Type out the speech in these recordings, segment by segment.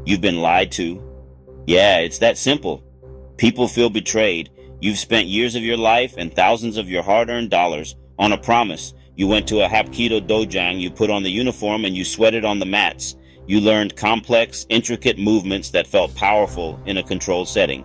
You've been lied to. Yeah, it's that simple. People feel betrayed. You've spent years of your life and thousands of your hard-earned dollars on a promise. You went to a Hapkido dojang, you put on the uniform, and you sweated on the mats. You learned complex, intricate movements that felt powerful in a controlled setting.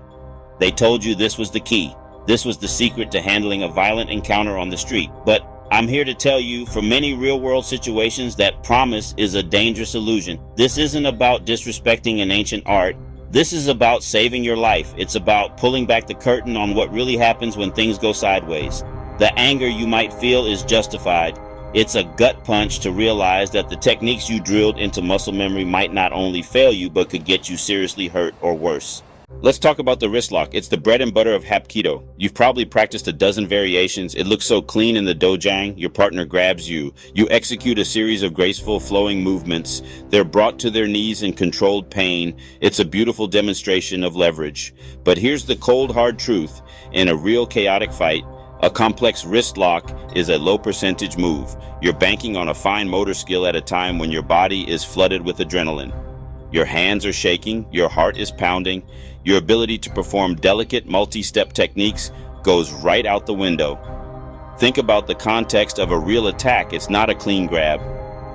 They told you this was the key. This was the secret to handling a violent encounter on the street. But I'm here to tell you, for many real-world situations, that promise is a dangerous illusion. This isn't about disrespecting an ancient art. This is about saving your life. It's about pulling back the curtain on what really happens when things go sideways. The anger you might feel is justified. It's a gut punch to realize that the techniques you drilled into muscle memory might not only fail you, but could get you seriously hurt or worse. Let's talk about the wrist lock. It's the bread and butter of Hapkido. You've probably practiced a dozen variations. It looks so clean in the dojang. Your partner grabs you. You execute a series of graceful flowing movements. They're brought to their knees in controlled pain. It's a beautiful demonstration of leverage. But here's the cold hard truth. In a real chaotic fight, a complex wrist lock is a low percentage move. You're banking on a fine motor skill at a time when your body is flooded with adrenaline. Your hands are shaking, your heart is pounding, your ability to perform delicate multi-step techniques goes right out the window. Think about the context of a real attack. It's not a clean grab.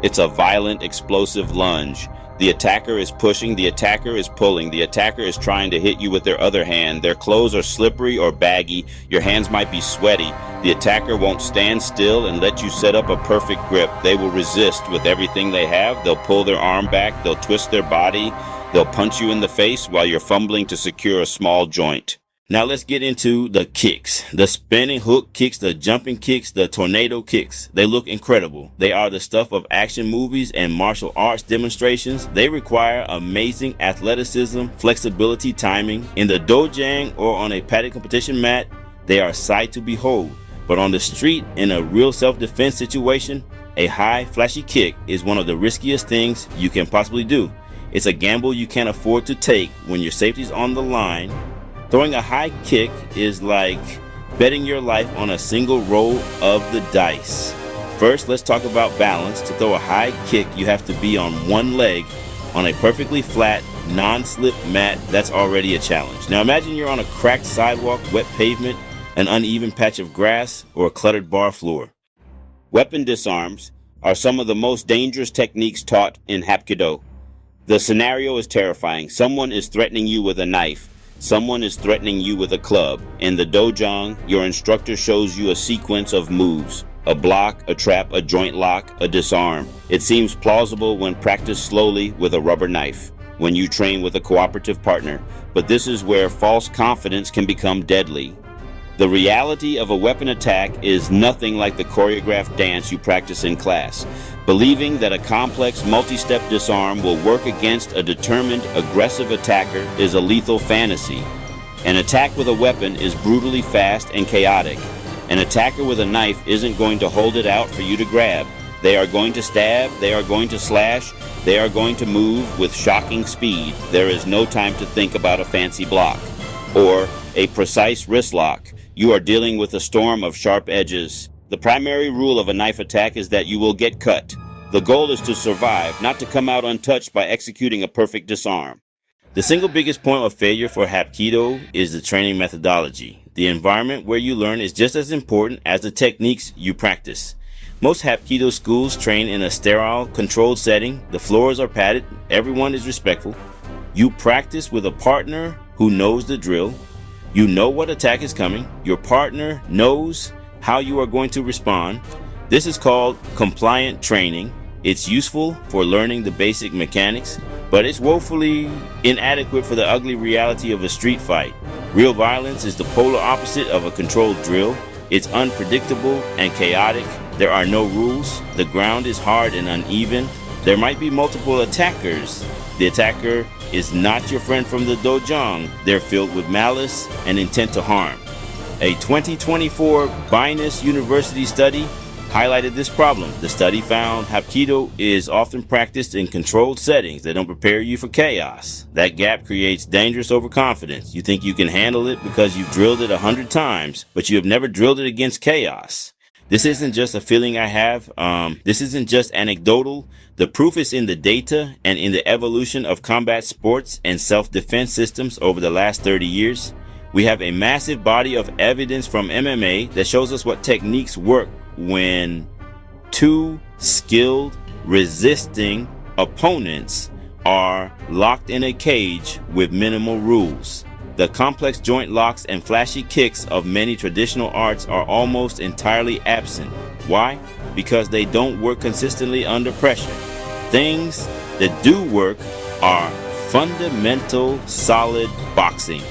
It's a violent, explosive lunge. The attacker is pushing, the attacker is pulling, the attacker is trying to hit you with their other hand. Their clothes are slippery or baggy, your hands might be sweaty. The attacker won't stand still and let you set up a perfect grip. They will resist with everything they have. They'll pull their arm back, they'll twist their body, they'll punch you in the face while you're fumbling to secure a small joint. Now let's get into the kicks. The spinning hook kicks, the jumping kicks, the tornado kicks. They look incredible. They are the stuff of action movies and martial arts demonstrations. They require amazing athleticism, flexibility, timing. In the dojang or on a padded competition mat, they are a sight to behold. But on the street, in a real self-defense situation, a high, flashy kick is one of the riskiest things you can possibly do. It's a gamble you can't afford to take when your safety's on the line. Throwing a high kick is like betting your life on a single roll of the dice. First, let's talk about balance. To throw a high kick, you have to be on one leg on a perfectly flat, non-slip mat. That's already a challenge. Now imagine you're on a cracked sidewalk, wet pavement, an uneven patch of grass, or a cluttered bar floor. Weapon disarms are some of the most dangerous techniques taught in Hapkido. The scenario is terrifying. Someone is threatening you with a knife. Someone is threatening you with a club. In the dojang, your instructor shows you a sequence of moves. A block, a trap, a joint lock, a disarm. It seems plausible when practiced slowly with a rubber knife, when you train with a cooperative partner. But this is where false confidence can become deadly. The reality of a weapon attack is nothing like the choreographed dance you practice in class. Believing that a complex multi-step disarm will work against a determined, aggressive attacker is a lethal fantasy. An attack with a weapon is brutally fast and chaotic. An attacker with a knife isn't going to hold it out for you to grab. They are going to stab, they are going to slash, they are going to move with shocking speed. There is no time to think about a fancy block or a precise wrist lock. You are dealing with a storm of sharp edges. The primary rule of a knife attack is that you will get cut. The goal is to survive, not to come out untouched by executing a perfect disarm. The single biggest point of failure for Hapkido is the training methodology. The environment where you learn is just as important as the techniques you practice. Most Hapkido schools train in a sterile, controlled setting. The floors are padded. Everyone is respectful. You practice with a partner who knows the drill. You know what attack is coming. Your partner knows how you are going to respond. This is called compliant training. It's useful for learning the basic mechanics, but it's woefully inadequate for the ugly reality of a street fight. Real violence is the polar opposite of a controlled drill. It's unpredictable and chaotic. There are no rules. The ground is hard and uneven. There might be multiple attackers. The attacker is not your friend from the dojang. They're filled with malice and intent to harm. A 2024 Binus University study highlighted this problem. The study found Hapkido is often practiced in controlled settings that don't prepare you for chaos. That gap creates dangerous overconfidence. You think you can handle it because you've drilled it 100 times, but you have never drilled it against chaos. This isn't just a feeling I have. This isn't just anecdotal. The proof is in the data and in the evolution of combat sports and self-defense systems over the last 30 years. We have a massive body of evidence from MMA that shows us what techniques work when two skilled, resisting opponents are locked in a cage with minimal rules. The complex joint locks and flashy kicks of many traditional arts are almost entirely absent. Why? Because they don't work consistently under pressure. Things that do work are fundamental, solid boxing,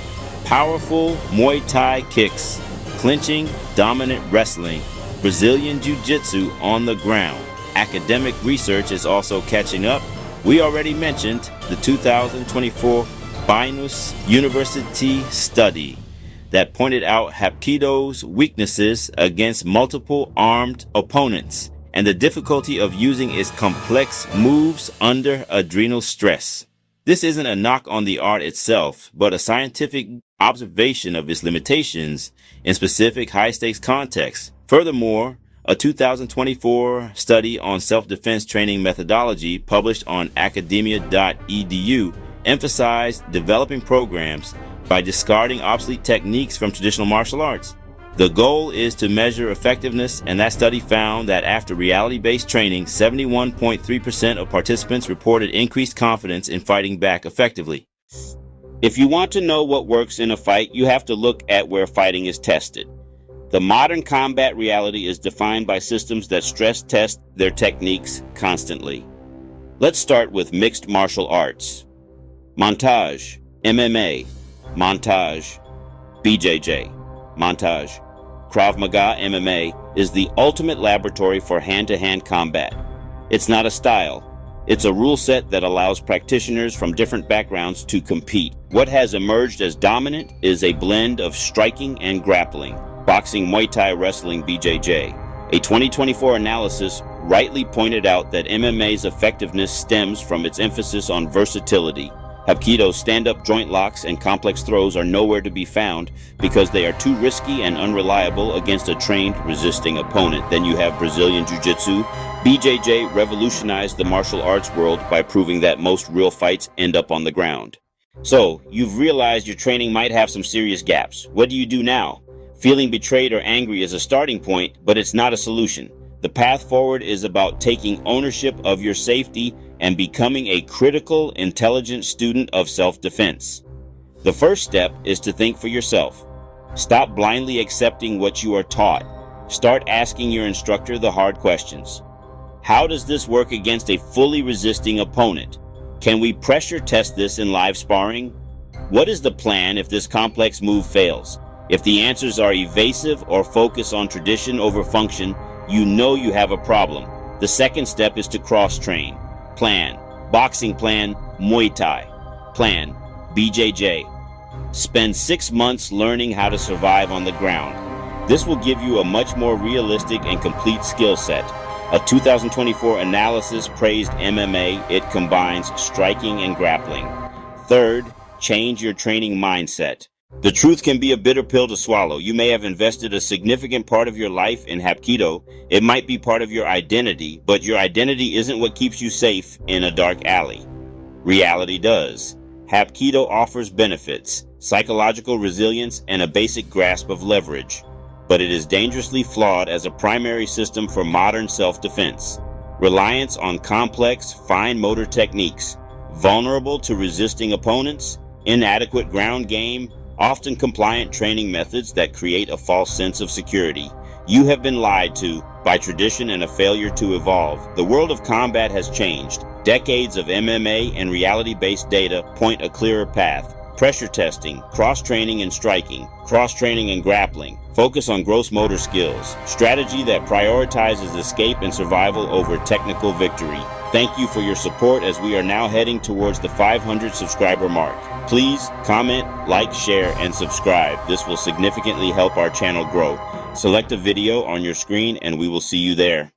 powerful Muay Thai kicks, clinching, dominant wrestling, Brazilian Jiu-Jitsu on the ground. Academic research is also catching up. We already mentioned the 2024 Binus University study that pointed out Hapkido's weaknesses against multiple armed opponents and the difficulty of using its complex moves under adrenal stress. This isn't a knock on the art itself, but a scientific observation of its limitations in specific high-stakes contexts. Furthermore, a 2024 study on self-defense training methodology published on academia.edu emphasized developing programs by discarding obsolete techniques from traditional martial arts. The goal is to measure effectiveness, and that study found that after reality-based training, 71.3% of participants reported increased confidence in fighting back effectively. If you want to know what works in a fight, you have to look at where fighting is tested. The modern combat reality is defined by systems that stress test their techniques constantly. Let's start with mixed martial arts. Montage, MMA. Montage, BJJ. Montage, Krav Maga MMA is the ultimate laboratory for hand-to-hand combat. It's not a style. It's a rule set that allows practitioners from different backgrounds to compete. What has emerged as dominant is a blend of striking and grappling. Boxing, Muay Thai, wrestling, BJJ. A 2024 analysis rightly pointed out that MMA's effectiveness stems from its emphasis on versatility. Hapkido's stand-up joint locks and complex throws are nowhere to be found because they are too risky and unreliable against a trained, resisting opponent. Then you have Brazilian Jiu-Jitsu. BJJ revolutionized the martial arts world by proving that most real fights end up on the ground. So, you've realized your training might have some serious gaps. What do you do now? Feeling betrayed or angry is a starting point, but it's not a solution. The path forward is about taking ownership of your safety and becoming a critical, intelligent student of self-defense. The first step is to think for yourself. Stop blindly accepting what you are taught. Start asking your instructor the hard questions. How does this work against a fully resisting opponent? Can we pressure test this in live sparring? What is the plan if this complex move fails? If the answers are evasive or focus on tradition over function, you know you have a problem. The second step is to cross-train. Plan. Boxing plan, Muay Thai. Plan, BJJ. Spend 6 months learning how to survive on the ground. This will give you a much more realistic and complete skill set. A 2024 analysis praised MMA. It combines striking and grappling. Third, change your training mindset. The truth can be a bitter pill to swallow. You may have invested a significant part of your life in Hapkido. It might be part of your identity, but your identity isn't what keeps you safe in a dark alley. Reality does. Hapkido offers benefits, psychological resilience, and a basic grasp of leverage. But it is dangerously flawed as a primary system for modern self-defense. Reliance on complex, fine motor techniques, vulnerable to resisting opponents, inadequate ground game, often compliant training methods that create a false sense of security. You have been lied to by tradition and a failure to evolve. The world of combat has changed. Decades of MMA and reality-based data point a clearer path. Pressure testing, cross-training and striking, cross-training and grappling. Focus on gross motor skills. Strategy that prioritizes escape and survival over technical victory. Thank you for your support as we are now heading towards the 500 subscriber mark. Please comment, like, share, and subscribe. This will significantly help our channel grow. Select a video on your screen and we will see you there.